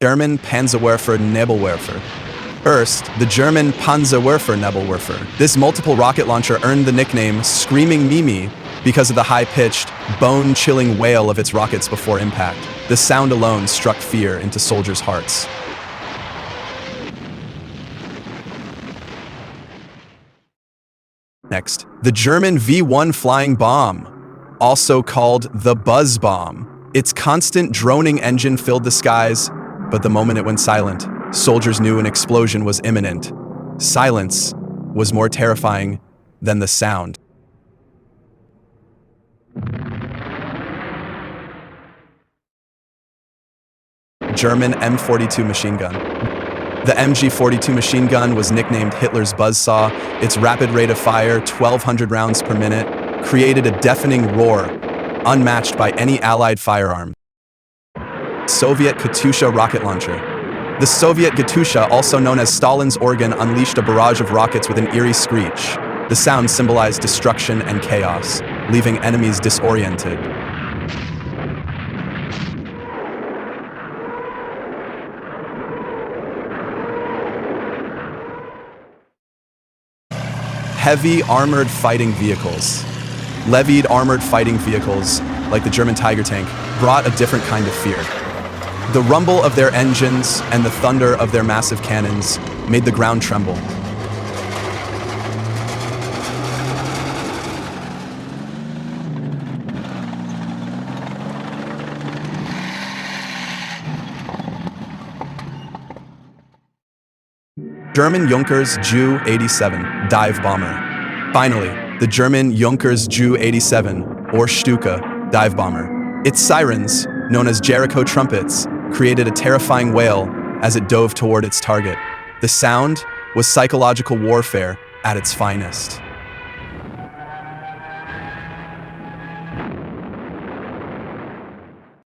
German Panzerwerfer Nebelwerfer. First, the German Panzerwerfer Nebelwerfer. This multiple rocket launcher earned the nickname Screaming Mimi because of the high-pitched, bone-chilling wail of its rockets before impact. The sound alone struck fear into soldiers' hearts. Next, the German V1 flying bomb, also called the Buzz Bomb. Its constant droning engine filled the skies, but the moment it went silent, soldiers knew an explosion was imminent. Silence was more terrifying than the sound. German M42 machine gun. The MG42 machine gun was nicknamed Hitler's buzzsaw. Its rapid rate of fire, 1,200 rounds per minute, created a deafening roar, unmatched by any Allied firearm. Soviet Katyusha rocket launcher. The Soviet Katyusha, also known as Stalin's organ, unleashed a barrage of rockets with an eerie screech. The sound symbolized destruction and chaos, leaving enemies disoriented. Heavy armored fighting vehicles. Levied armored fighting vehicles, like the German Tiger tank, brought a different kind of fear. The rumble of their engines and the thunder of their massive cannons made the ground tremble. German Junkers Ju-87 dive bomber. Finally, the German Junkers Ju-87, or Stuka, dive bomber. Its sirens, known as Jericho trumpets, created a terrifying wail as it dove toward its target. The sound was psychological warfare at its finest.